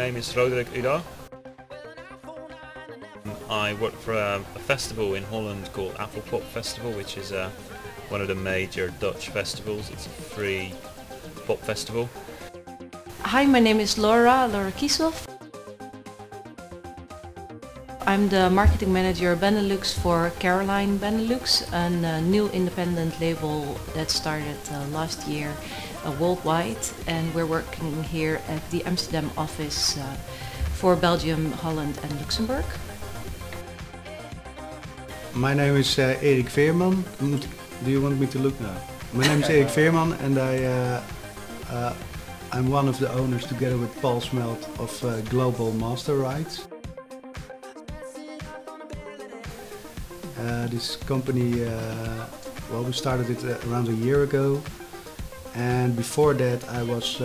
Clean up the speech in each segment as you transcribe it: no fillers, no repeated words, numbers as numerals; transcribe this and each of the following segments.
name is Roderick Uda. I work for a festival in Holland called Afropop Festival, which is one of the major Dutch festivals. It's a free pop festival. Hi, my name is Laura Kieselhoff. I'm the marketing manager Benelux for Caroline Benelux, a new independent label that started last year worldwide, and we're working here at the Amsterdam office for Belgium, Holland and Luxembourg. My name is Erik Veerman. Do you want me to look now? My name is Erik Veerman, and I'm one of the owners, together with Paul Smelt, of Global Master Rights. This company, we started it around a year ago, and before that I was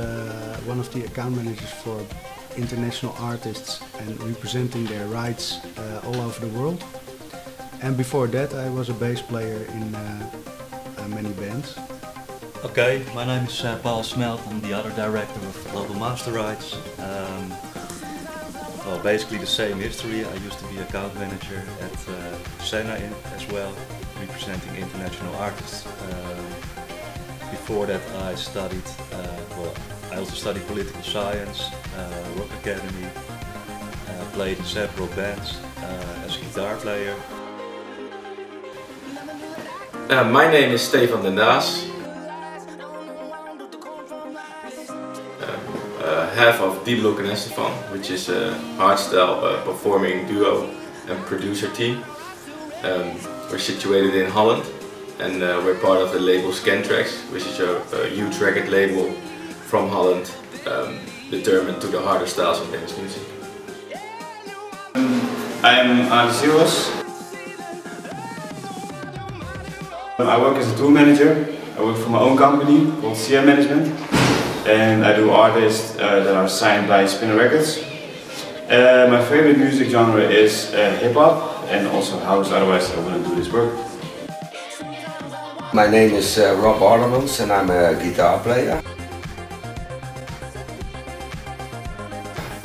one of the account managers for international artists and representing their rights all over the world. And before that I was a bass player in many bands. Okay, my name is Paul Smelt. I'm the other director of Global Master Rights. Well, basically the same history. I used to be account manager at Senna as well, representing international artists. Before that I studied, I also studied political science, Rock Academy, played in several bands as a guitar player. My name is Stefan Den Daas. Half of Deep Look and Estefan, which is a hardstyle performing duo and producer team. We're situated in Holland, and we're part of the label Scantrax, which is a huge record label from Holland, determined to the harder styles of dance music. I'm Alex Zeros. I work as a tour manager. I work for my own company called CM Management. And I do artists that are signed by Spinner Records. My favorite music genre is hip-hop and also house, otherwise I wouldn't do this work. My name is Rob Orlemans and I'm a guitar player.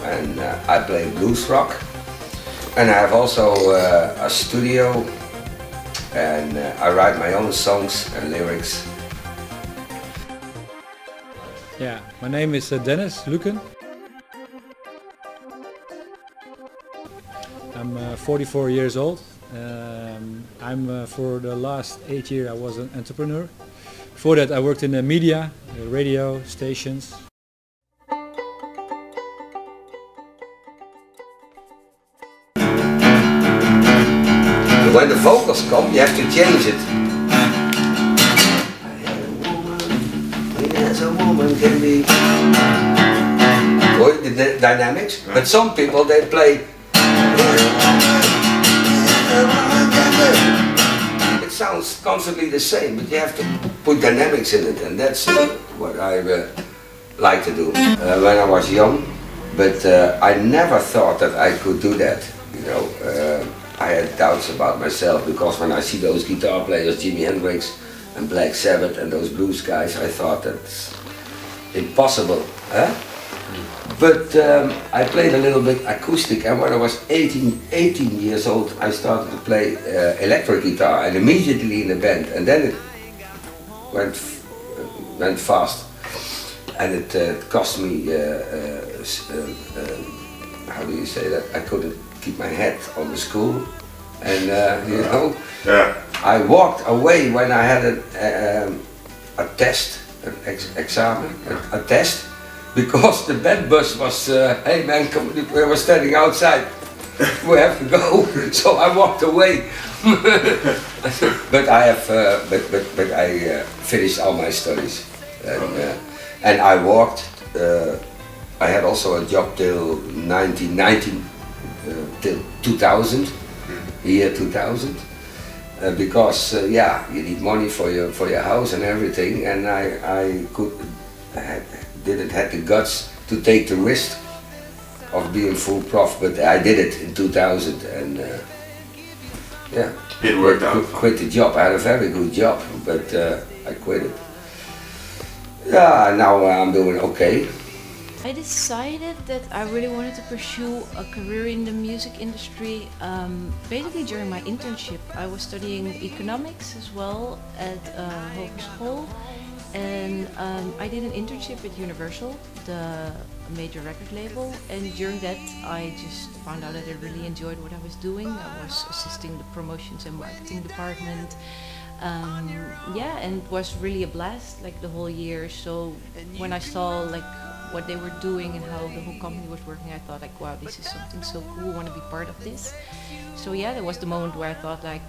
And I play blues rock. And I have also a studio, and I write my own songs and lyrics. Yeah, my name is Dennis Luken. I'm 44 years old. For the last 8 years I was an entrepreneur. Before that I worked in the media, radio stations. When the vocals come, you have to change it. As a woman can be, or the dynamics, but some people they play. It sounds constantly the same, but you have to put dynamics in it, and that's what I like to do when I was young. But I never thought that I could do that. You know, I had doubts about myself, because when I see those guitar players, Jimi Hendrix and Black Sabbath and those blues guys, I thought that's impossible. Huh? But I played a little bit acoustic, and when I was 18 years old I started to play electric guitar, and immediately in a band, and then it went fast, and it cost me, how do you say that, I couldn't keep my head on the school, and you know, I walked away when I had a test, an exam, a test, because the band bus was, hey man, come, we were standing outside, we have to go, so I walked away. But I have, but I finished all my studies, and I walked. I had also a job till 1990, till 2000, year 2000. Because yeah, you need money for your house and everything, and I didn't have the guts to take the risk of being full prof, but I did it in 2000, and yeah, it worked out. Quit the job. I had a very good job, but I quit it. Yeah, now I'm doing okay. I decided that I really wanted to pursue a career in the music industry. Basically during my internship I was studying economics as well at Hogeschool, and I did an internship at Universal, the major record label, and during that I just found out that I really enjoyed what I was doing. I was assisting the promotions and marketing department. Yeah, and it was really a blast, like the whole year. So when I saw like what they were doing and how the whole company was working, I thought like, wow, this is something so cool, I want to be part of this. So yeah, that was the moment where I thought like,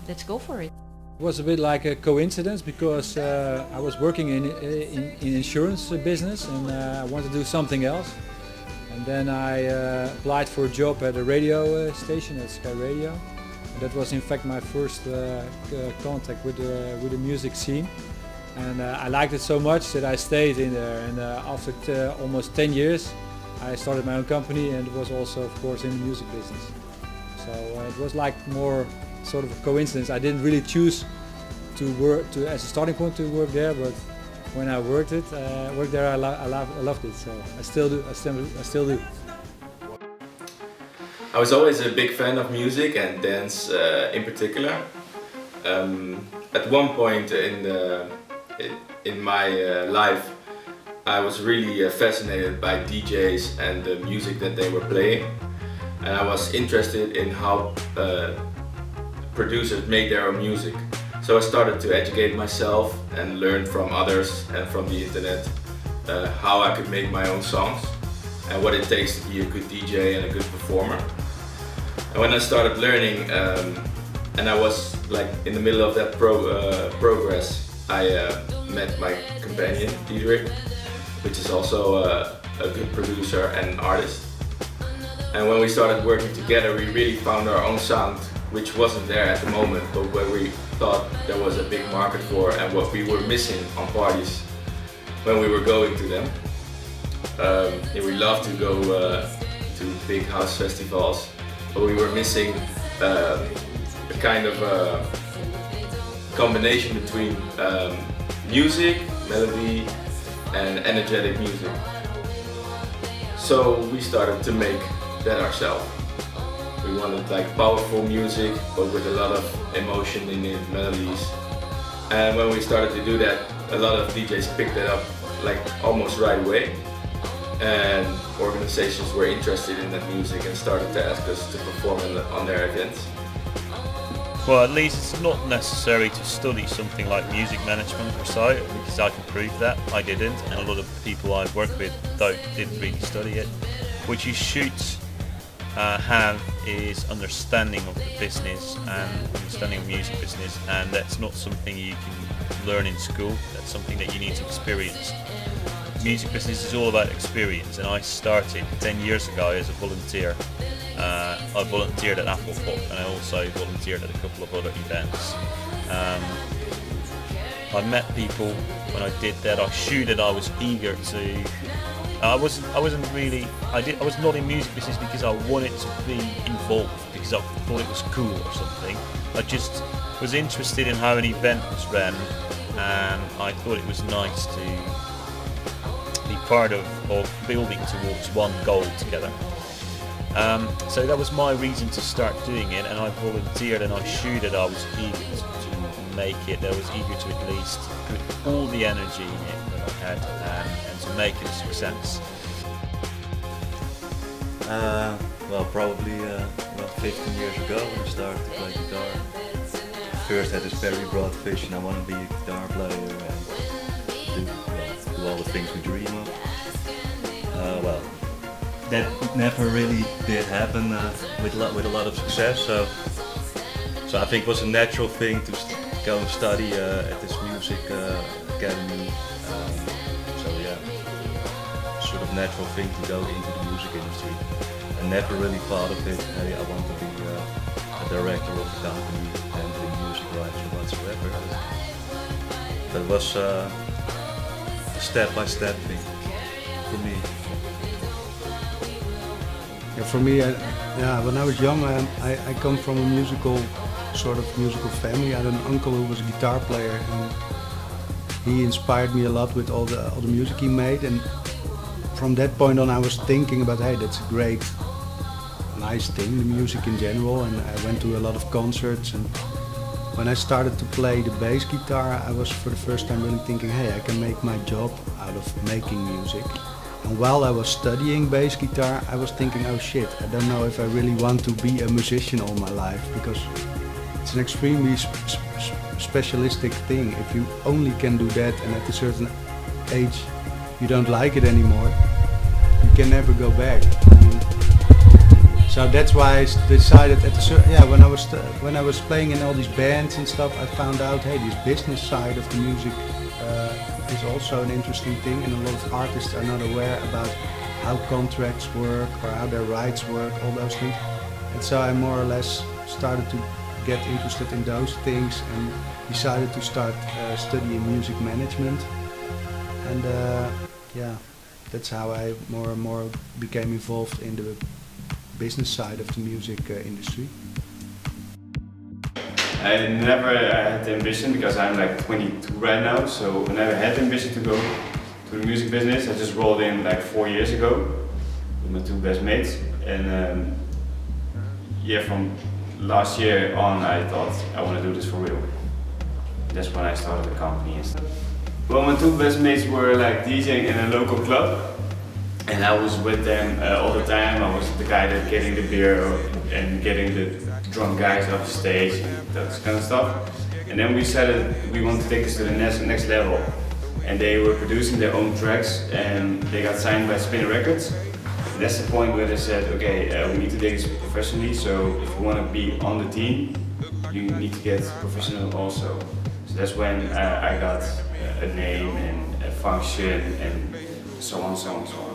let's go for it. It was a bit like a coincidence because I was working in insurance business, and I wanted to do something else. And then I applied for a job at a radio station at Sky Radio. And that was in fact my first contact with the music scene. And I liked it so much that I stayed in there, and after almost 10 years I started my own company, and it was also of course in the music business. So it was like more sort of a coincidence. I didn't really choose to work as a starting point to work there, but when I worked there I loved it, so I still do. I was always a big fan of music and dance in particular. At one point in my life, I was really fascinated by DJs and the music that they were playing, and I was interested in how producers make their own music. So I started to educate myself and learn from others and from the internet how I could make my own songs and what it takes to be a good DJ and a good performer. And when I started learning, and I was like in the middle of that progress, I met my companion, Diederik, which is also a good producer and artist. And when we started working together, we really found our own sound, which wasn't there at the moment, but where we thought there was a big market for, and what we were missing on parties when we were going to them. Yeah, we love to go to big house festivals, but we were missing a kind of combination between music, melody and energetic music. So we started to make that ourselves. We wanted like powerful music, but with a lot of emotion in it, melodies. And when we started to do that, a lot of DJs picked it up like almost right away. And organizations were interested in that music and started to ask us to perform on their events. Well, at least it's not necessary to study something like music management per se, because I can prove that I didn't, and a lot of people I've worked with didn't really study it. What you should have is understanding of the business and understanding of music business, and that's not something you can learn in school. That's something that you need to experience. Music business is all about experience, and I started 10 years ago as a volunteer. I volunteered at Apple Pop, and I also volunteered at a couple of other events. I met people when I did that. I showed that I was eager to. I was not in music business because I wanted to be involved, because I thought it was cool or something. I just was interested in how an event was run, and I thought it was nice to be part of building towards one goal together. So that was my reason to start doing it, and I volunteered, and I showed that I was eager to make it. I was eager to at least put all the energy in it that I had, and to make it a success. Well, probably about 15 years ago when I started to play guitar. First had this very broad vision, I want to be a guitar player and do all the things we dream of. Well, that never really did happen with a lot of success. So I think it was a natural thing to go and study at this music academy. So yeah, sort of natural thing to go into the music industry. I never really thought of it. Hey, I want to be a director of the company and the music rights or whatsoever. That was a step-by-step thing for me. Yeah, for me, when I was young, I come from a musical family. I had an uncle who was a guitar player, and he inspired me a lot with all the music he made. And from that point on I was thinking about, hey, that's a great, nice thing, the music in general, and I went to a lot of concerts, and when I started to play the bass guitar, I was for the first time really thinking, hey, I can make my job out of making music. And while I was studying bass guitar, I was thinking, oh shit, I don't know if I really want to be a musician all my life, because it's an extremely specialistic thing. If you only can do that and at a certain age you don't like it anymore, you can never go back. So that's why I decided at when I was playing in all these bands and stuff, I found out, hey, this business side of the music is also an interesting thing, and a lot of artists are not aware about how contracts work or how their rights work, all those things. And so I more or less started to get interested in those things and decided to start studying music management. And yeah, that's how I more and more became involved in the business side of the music industry. I never had the ambition, because I'm like 22 right now, so I never had the ambition to go to the music business. I just rolled in like 4 years ago with my two best mates, and yeah, from last year on I thought I want to do this for real. That's when I started the company and stuff. Well, my two best mates were like DJing in a local club, and I was with them all the time. I was the guy that getting the beer and getting the drunk guys off the stage and that kind of stuff. And then we decided we want to take this to the next level. And they were producing their own tracks, and they got signed by Spinnin' Records. And that's the point where they said, okay, we need to take this professionally, so if you want to be on the team, you need to get professional also. So that's when I got a name and a function and so on, so on, so on.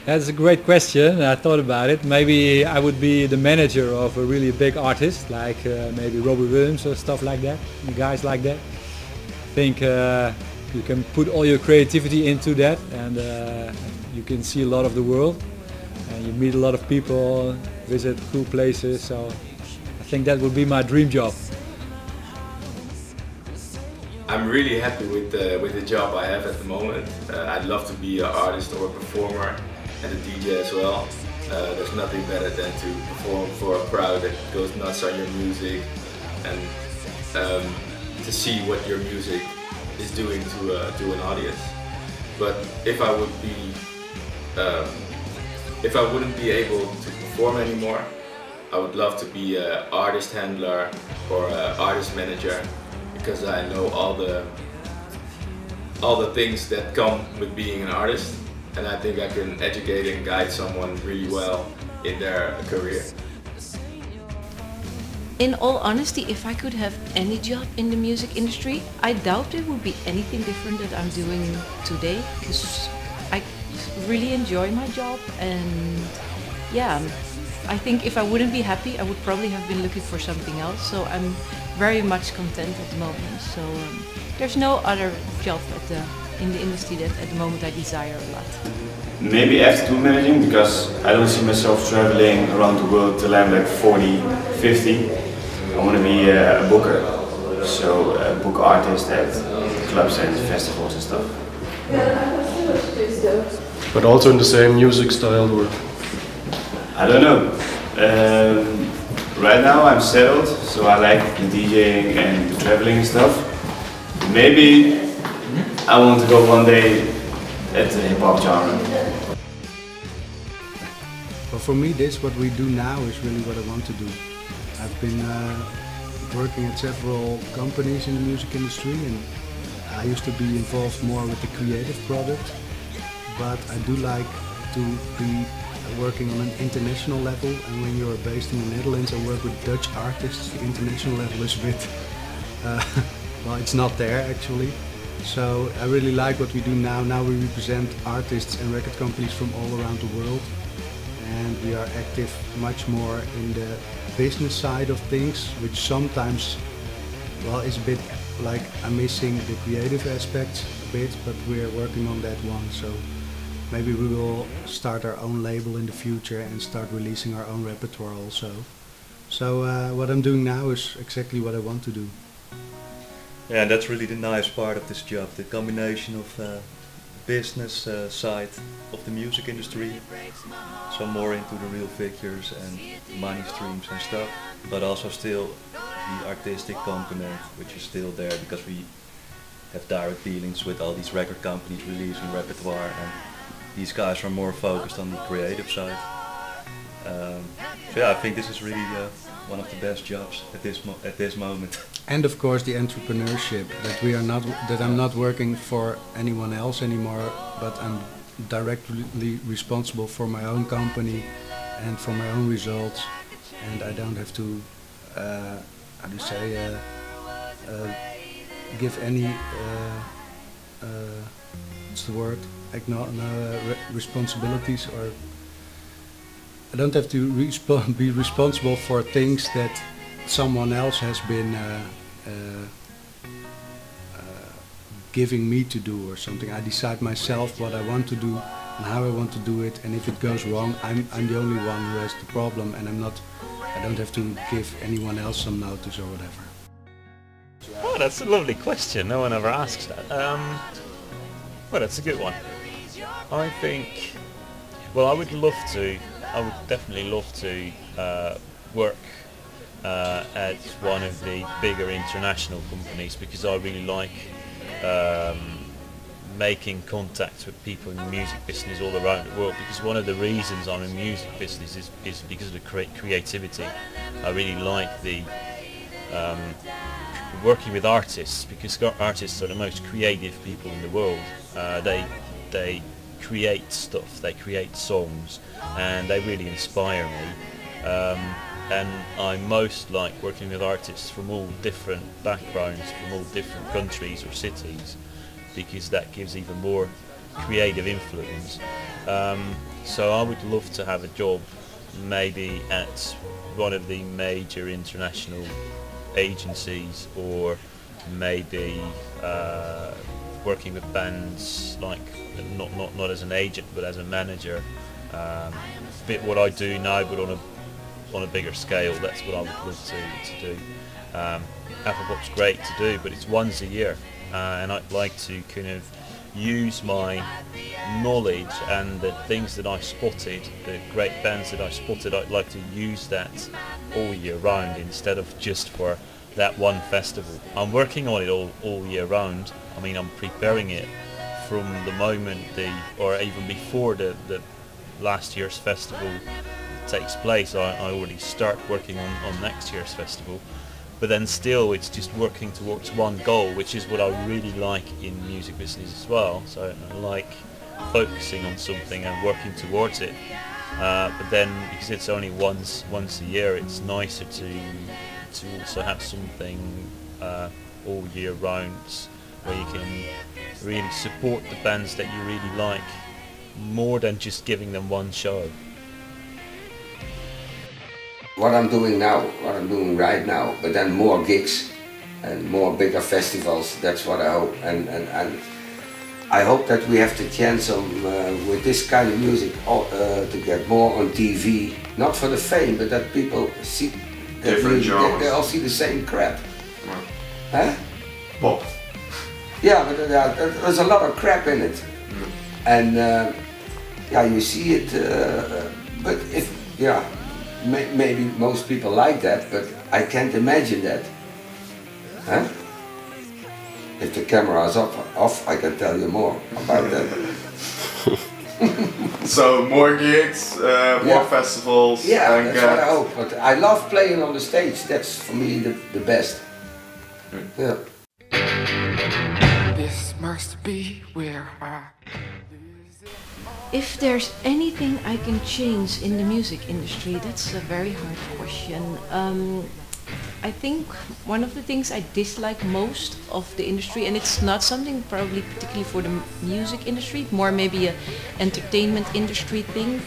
That's a great question. I thought about it. Maybe I would be the manager of a really big artist, like maybe Robbie Williams or stuff like that, guys like that. I think you can put all your creativity into that, and you can see a lot of the world, and you meet a lot of people, visit cool places. So I think that would be my dream job. I'm really happy with the job I have at the moment. I'd love to be an artist or a performer and a DJ as well. There's nothing better than to perform for a crowd that goes nuts on your music, and to see what your music is doing to an audience. But if I wouldn't be able to perform anymore, I would love to be an artist handler or an artist manager, because I know all the things that come with being an artist, and I think I can educate and guide someone really well in their career. In all honesty, if I could have any job in the music industry, I doubt it would be anything different that I'm doing today, because I really enjoy my job, and yeah, I think if I wouldn't be happy, I would probably have been looking for something else. So I'm very much content at the moment. So there's no other job in the industry that at the moment I desire a lot. Maybe after tour managing, because I don't see myself traveling around the world till I'm like 40, 50. I want to be a booker, so book artists at clubs and festivals and stuff. But also in the same music style, or? I don't know. Right now I'm settled, so I like the DJing and the traveling and stuff. Maybe I want to go one day at the hip-hop genre. Well, for me, what we do now is really what I want to do. I've been working at several companies in the music industry, and I used to be involved more with the creative product, but I do like to be working on an international level, and when you're based in the Netherlands and work with Dutch artists, the international level is a bit, well, it's not there actually. So I really like what we do now. Now we represent artists and record companies from all around the world, and we are active much more in the business side of things, which sometimes, well, is a bit like I'm missing the creative aspects a bit, but we're working on that one. So maybe we will start our own label in the future and start releasing our own repertoire also. So what I'm doing now is exactly what I want to do. Yeah, and that's really the nice part of this job, the combination of business side of the music industry, so more into the real figures and money streams and stuff, but also still the artistic component, which is still there because we have direct dealings with all these record companies releasing repertoire, and these guys are more focused on the creative side. So yeah, I think this is really one of the best jobs at this moment. And of course the entrepreneurship, that I'm not working for anyone else anymore, but I'm directly responsible for my own company and for my own results, and I don't have to how do you say give any what's the word, responsibilities, or I don't have to be responsible for things that someone else has been giving me to do or something. I decide myself what I want to do and how I want to do it, and if it goes wrong, I'm the only one who has the problem, and I don't have to give anyone else some notice or whatever. Oh, that's a lovely question. No one ever asks that. Well, that's a good one. I think, well, I would definitely love to work at one of the bigger international companies, because I really like making contact with people in the music business all around the world, because one of the reasons I'm in music business is because of the creativity. I really like the working with artists, because artists are the most creative people in the world. They create stuff, they create songs, and they really inspire me. And I most like working with artists from all different backgrounds, from all different countries or cities, because that gives even more creative influence. So I would love to have a job maybe at one of the major international agencies, or maybe working with bands, like not as an agent but as a manager. A bit what I do now, but on a bigger scale. That's what I would love to do. Afropop's great to do, but it's once a year, and I'd like to kind of use my knowledge and the things that I spotted, the great bands that I spotted, I'd like to use that all year round instead of just for that one festival. I'm working on it all year round. I mean, I'm preparing it from the moment or even before the last year's festival takes place. I already start working on next year's festival, but then still it's just working towards one goal, which is what I really like in music business as well. So I like focusing on something and working towards it, but then because it's only once a year, it's nicer to also have something all year round where you can really support the bands that you really like, more than just giving them one show. What I'm doing now, what I'm doing right now, but then more gigs and more bigger festivals, that's what I hope. And I hope that we have the chance with this kind of music to get more on TV, not for the fame, but that people see different genres. They all see the same crap. Right. Huh? Pop. Yeah, but there's a lot of crap in it. And yeah, you see it, but if, yeah, maybe most people like that, but I can't imagine that. Huh? If the camera is off, I can tell you more about that. So more gigs, more festivals. Yeah, that's what I hope. But I love playing on the stage. That's for me the best. Yeah. This must be where I... If there's anything I can change in the music industry, that's a very hard question. I think one of the things I dislike most of the industry, and it's not something probably particularly for the music industry, more maybe a entertainment industry thing,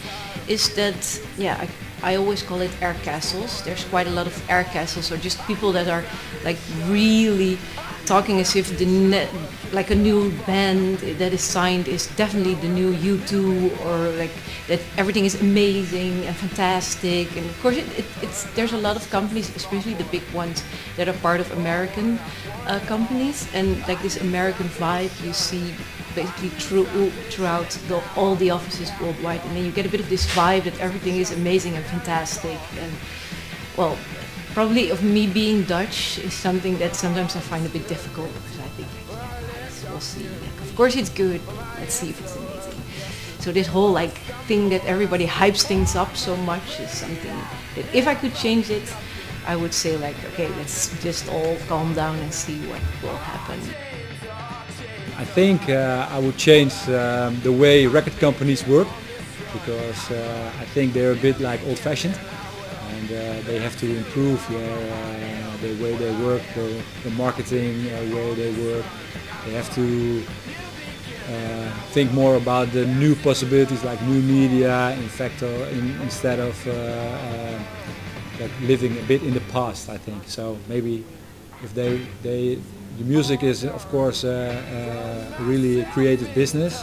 is that, yeah, I always call it air castles. There's quite a lot of air castles, or just people that are like really talking as if like a new band that is signed is definitely the new U2, or like that everything is amazing and fantastic. And of course, there's a lot of companies, especially the big ones, that are part of American companies, and like this American vibe you see basically throughout all the offices worldwide, and then you get a bit of this vibe that everything is amazing and fantastic. And well, probably of me being Dutch is something that sometimes I find a bit difficult, because I think, we'll see. Like, of course it's good, let's see if it's amazing. So this whole like thing that everybody hypes things up so much is something that if I could change it, I would say like, okay, let's just all calm down and see what will happen. I think I would change the way record companies work, because I think they're a bit like old-fashioned, and they have to improve the way they work, the marketing way they work. They have to think more about the new possibilities, like new media, instead of like living a bit in the past, I think. So maybe if the music is, of course, really a creative business,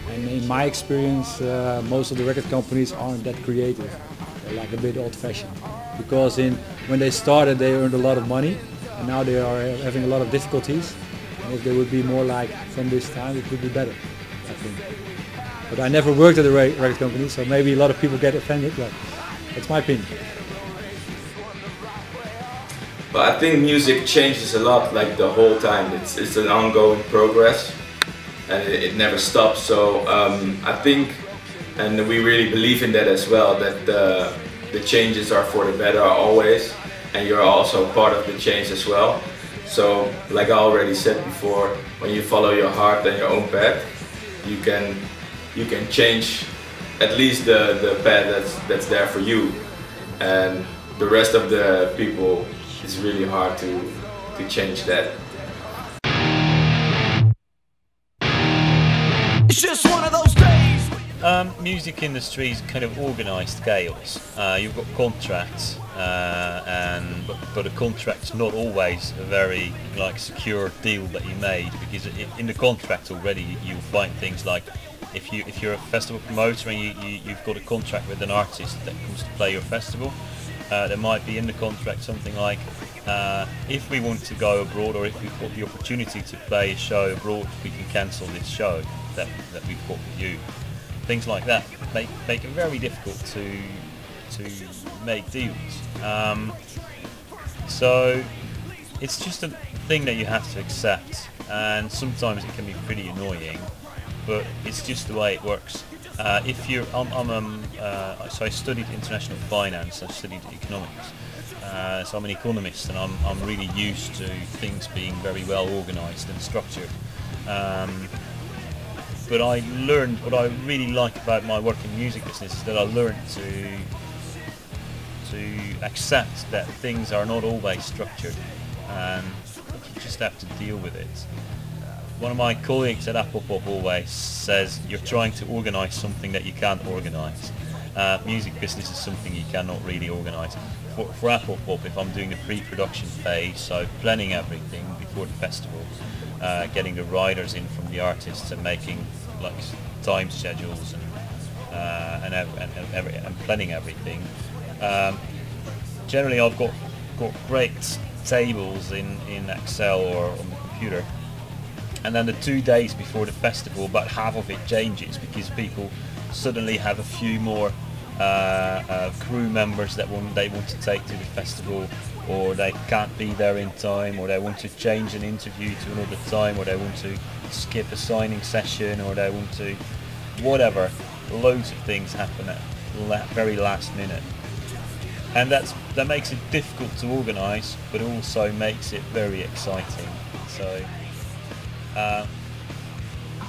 and in my experience, most of the record companies aren't that creative. They're like a bit old-fashioned, because when they started, they earned a lot of money, and now they are having a lot of difficulties. And if they would be more like from this time, it would be better, I think. But I never worked at a record company, so maybe a lot of people get offended, but that's my opinion. But I think music changes a lot, like the whole time. It's an ongoing progress, and it never stops. So I think, and we really believe in that as well, that the changes are for the better always, and you're also part of the change as well. So, like I already said before, when you follow your heart and your own path, you can change at least the path that's there for you, and the rest of the people, it's really hard to change that. It's just one of those days. Music industry is kind of organised chaos. You've got contracts, but a contract's not always a very secure deal that you made, because in the contract already you'll find things like if you're a festival promoter and you've got a contract with an artist that comes to play your festival, there might be in the contract something like, if we want to go abroad, or if we've got the opportunity to play a show abroad, we can cancel this show that we've got with you. Things like that make it very difficult to make deals. So it's just a thing that you have to accept, and sometimes it can be pretty annoying, but it's just the way it works. So I studied international finance, I studied economics, so I'm an economist, and I'm really used to things being very well organised and structured. But I learned, what I really like about my work in music business is that I learned to accept that things are not always structured, and you just have to deal with it. One of my colleagues at Apple Pop always says, you're trying to organise something that you can't organise. Music business is something you cannot really organise. For Apple Pop, if I'm doing the pre-production phase, so planning everything before the festival, getting the writers in from the artists and making time schedules and planning everything. Generally, I've got great tables in Excel or on the computer, and then the 2 days before the festival, about half of it changes because people suddenly have a few more crew members that they want to take to the festival, or they can't be there in time, or they want to change an interview to another time, or they want to skip a signing session, or they want to whatever. Loads of things happen at very last minute, and that makes it difficult to organise, but also makes it very exciting. So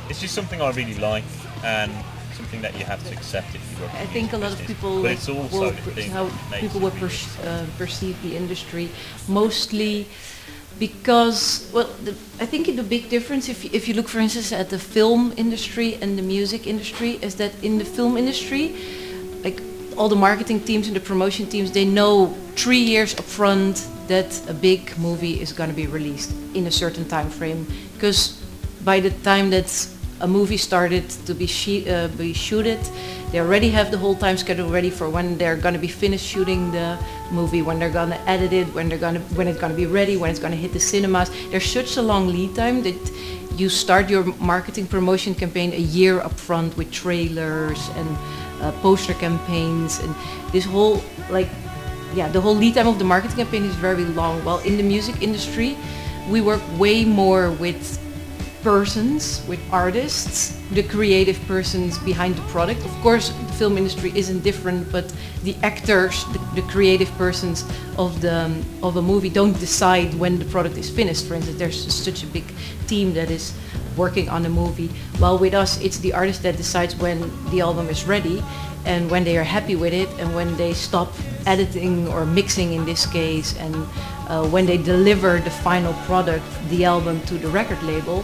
it's just something I really like, and something that you have to accept if you work in I think a lot of people but it's also how people will perceive the industry, mostly because, well, I think the big difference, if you look, for instance, at the film industry and the music industry, is that in the film industry, like all the marketing teams and the promotion teams, they know 3 years up front that a big movie is going to be released in a certain time frame, because by the time that a movie started to be shooted, they already have the whole time schedule ready for when they're going to be finished shooting the movie, when they're going to edit it, when it's going to be ready, when it's going to hit the cinemas. There's such a long lead time that you start your marketing promotion campaign a year up front with trailers and poster campaigns, and this whole the whole lead time of the marketing campaign is very long. While in the music industry, we work way more with persons, with artists, the creative persons behind the product. Of course, the film industry isn't different, but the actors, the creative persons of a movie don't decide when the product is finished. For instance, there's such a big team that is working on a movie, while with us it's the artist that decides when the album is ready and when they are happy with it, and when they stop editing or mixing in this case, and when they deliver the final product, the album, to the record label.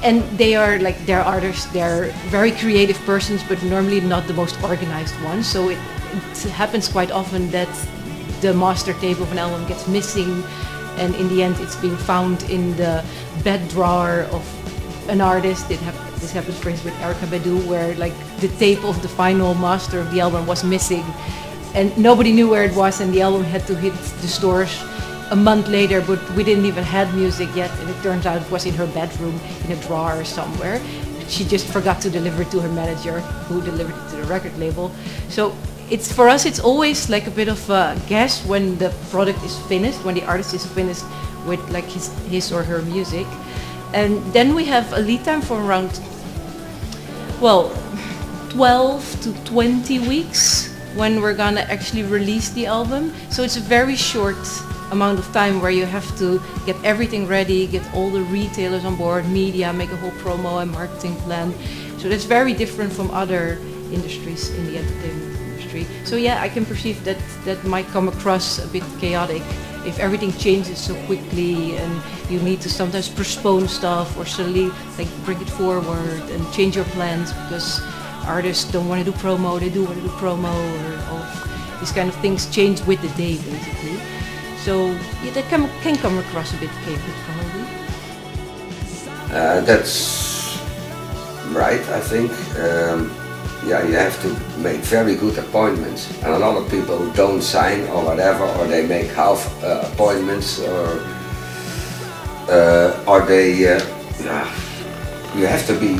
And they're artists, they're very creative persons, but normally not the most organized ones. So it happens quite often that the master tape of an album gets missing, and in the end it's being found in the bed drawer of an artist. This happens, for instance, with Erykah Badu, where the tape of the final master of the album was missing, and nobody knew where it was, and the album had to hit the stores a month later, but we didn't even have music yet, and it turns out it was in her bedroom in a drawer somewhere. She just forgot to deliver it to her manager, who delivered it to the record label. So for us it's always like a bit of a guess when the product is finished, when the artist is finished with his or her music. And then we have a lead time for around 12 to 20 weeks when we're gonna actually release the album. So it's a very short amount of time where you have to get everything ready, get all the retailers on board, media, make a whole promo and marketing plan. So that's very different from other industries in the entertainment industry. So yeah, I can perceive that might come across a bit chaotic if everything changes so quickly, and you need to sometimes postpone stuff or suddenly bring it forward and change your plans because artists don't want to do promo, they do want to do promo, or all these kind of things change with the day basically. So yeah, that can come across a bit chaotic probably. That's right, I think. Yeah, you have to make very good appointments, and a lot of people don't sign or whatever, or they make half appointments, or they. You have to be.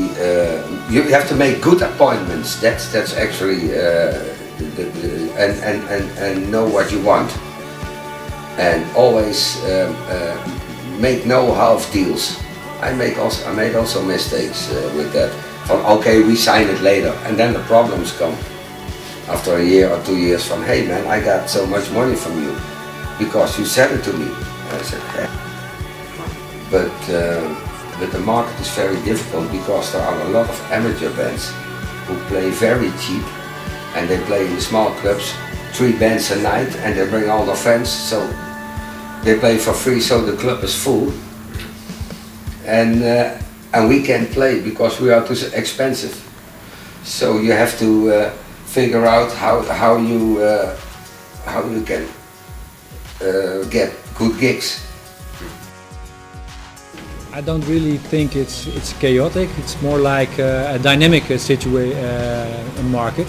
You have to make good appointments. That's actually and know what you want, and always make no half deals. I made also mistakes with that. From okay, we sign it later, and then the problems come after a year or 2 years. From hey man, I got so much money from you because you said it to me. I said, okay. But the market is very difficult because there are a lot of amateur bands who play very cheap, and they play in small clubs, 3 bands a night, and they bring all their friends, so they play for free, so the club is full. And we can't play because we are too expensive. So you have to figure out how you can get good gigs. I don't really think it's chaotic. It's more like a dynamic market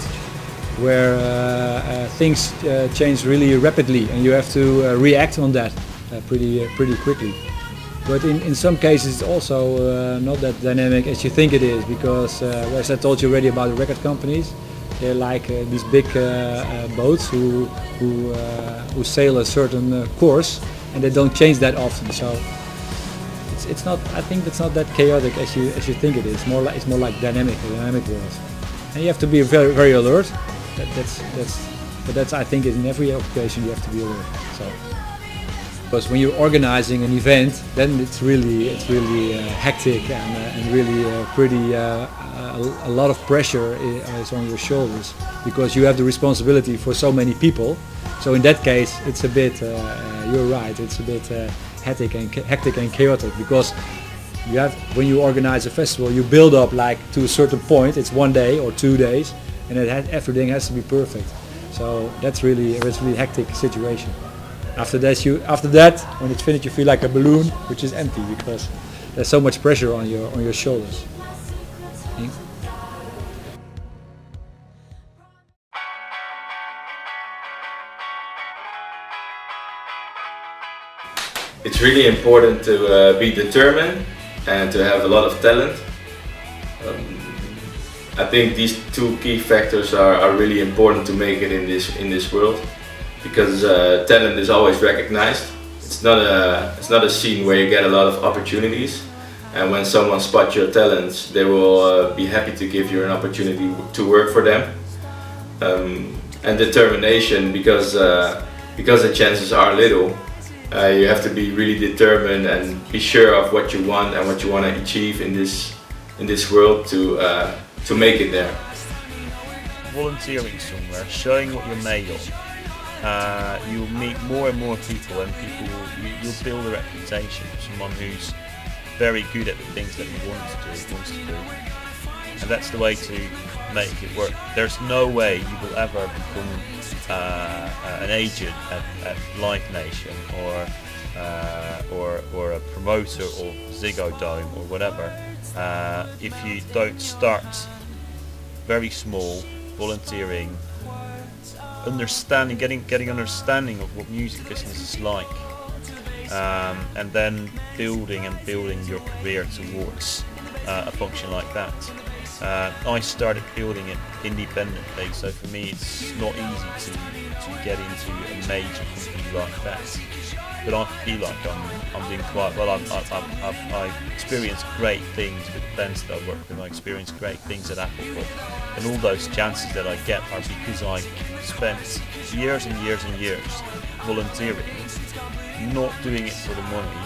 where things change really rapidly, and you have to react on that pretty quickly. But in some cases it's also not that dynamic as you think it is, because as I told you already about the record companies, they're like these big boats who sail a certain course, and they don't change that often. So it's not. I think it's not that chaotic as you think it is. It's more like dynamic world, and you have to be very alert. That's I think in every occasion you have to be alert. So. Because when you're organizing an event, then it's really hectic and really pretty a lot of pressure is on your shoulders, because you have the responsibility for so many people. So in that case, it's a bit you're right. It's a bit hectic and chaotic, because when you organize a festival, you build up to a certain point. It's 1 day or 2 days, and everything has to be perfect. So that's really a hectic situation. After that, when it's finished, you feel like a balloon which is empty because there's so much pressure on your shoulders. It's really important to be determined and to have a lot of talent. I think these two key factors are really important to make it in this world, because talent is always recognized. It's not a scene where you get a lot of opportunities, and when someone spots your talents, they will be happy to give you an opportunity to work for them. And determination, because the chances are little. You have to be really determined and be sure of what you want and what you want to achieve in this world to make it there. Volunteering somewhere, showing what you're made of, you'll meet more and more people, and you'll build a reputation of someone who's very good at the things that he wants to do, and that's the way to make it work. There's no way you will ever become an agent at Live Nation or a promoter of Ziggo Dome or whatever if you don't start very small, volunteering, understanding, getting understanding of what music business is like, and then building your career towards a function like that. I started building it independently, so for me it's not easy to get into a major company like that. But I feel like I'm doing quite well. I've experienced great things with the bands that I work with. I experienced great things at Apple Pop, and all those chances that I get are because I spent years and years and years volunteering, not doing it for the money.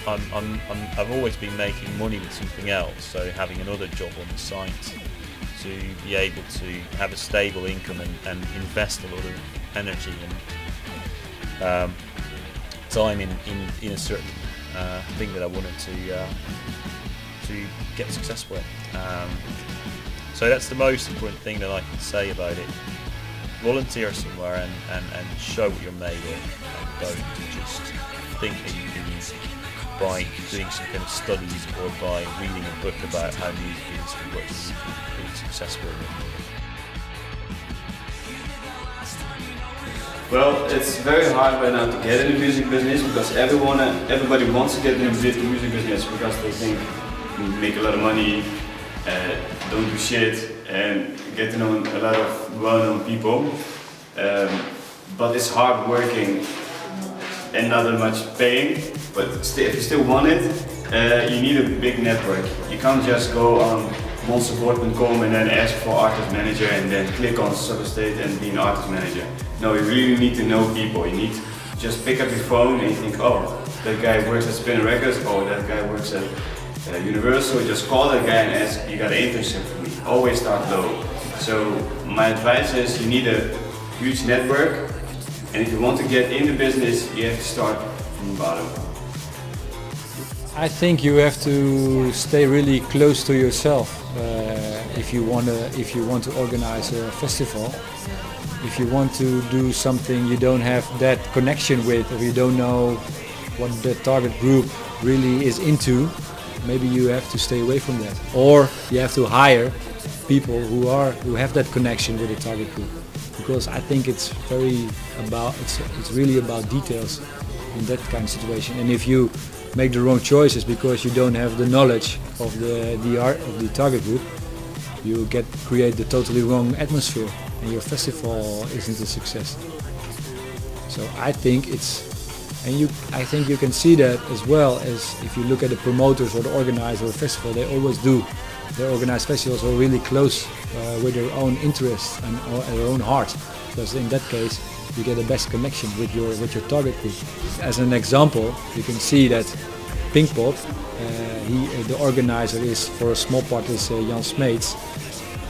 I've always been making money with something else, so having another job on the site to be able to have a stable income and invest a lot of energy and time in a certain thing that I wanted to get successful in. So that's the most important thing that I can say about it. Volunteer somewhere and show what you're made of, and don't just think that you can, by doing some kind of studies or by reading a book about how music industry works, being successful in it. Well, it's very hard right now to get in the music business because everybody wants to get in the music business because they think you make a lot of money, don't do shit, and get to know a lot of well-known people. But it's hard working and not that much paying. But if you still want it, you need a big network. You can't just go on monsupport.com and then ask for artist manager and then click on Subestate and be an artist manager. No, you really need to know people. You need to just pick up your phone and you think, oh, that guy works at Spinnin' Records, or that guy works at Universal. Just call that guy and ask, you got an internship for me. Always start low. So my advice is you need a huge network, and if you want to get in the business, you have to start from the bottom. I think you have to stay really close to yourself if you want to organize a festival. If you want to do something you don't have that connection with, or you don't know what the target group really is into, maybe you have to stay away from that. Or you have to hire people who have that connection with the target group. Because I think it's really about details in that kind of situation. And if you make the wrong choices because you don't have the knowledge of the target group, you create the totally wrong atmosphere, and your festival isn't a success. So I think I think you can see that as well as if you look at the promoters or the organizer of a festival. They always do. They organize festivals are really close with their own interests and their own heart, because in that case you get the best connection with your target group. As an example, you can see that Pinkpop, the organizer is, for a small part, is Jan Smeets,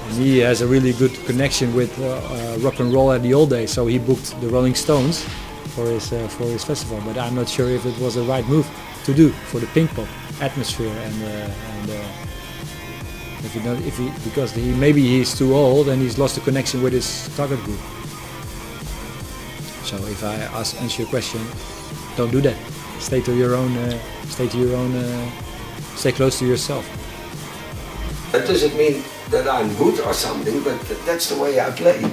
and he has a really good connection with rock and roll at the old days. So he booked the Rolling Stones for his festival. But I'm not sure if it was the right move to do for the Pinkpop atmosphere because maybe he's too old and he's lost the connection with his target group. So if I answer your question, don't do that. Stay to your own. Stay close to yourself. That doesn't mean that I'm good or something, but that's the way I play.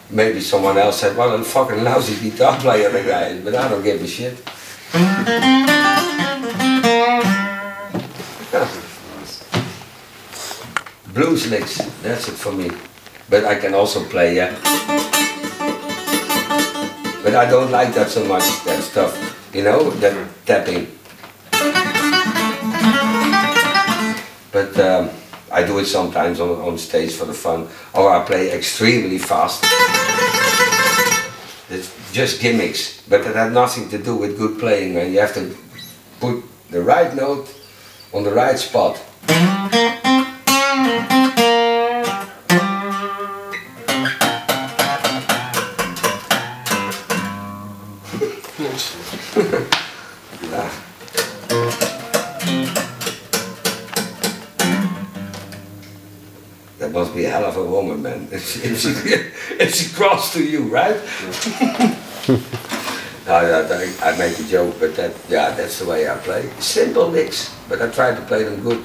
Maybe someone else said, well, a fucking lousy guitar player the guy is, but I don't give a shit. Blues licks, that's it for me. But I can also play, yeah. But I don't like that so much, that stuff, you know, that tapping. But I do it sometimes on stage for the fun, or I play extremely fast. It's just gimmicks, but it had nothing to do with good playing, man. You have to put the right note on the right spot. That must be a hell of a woman, man. If she crawls to you, right? No, I make a joke, but that's the way I play. Simple licks, but I try to play them good.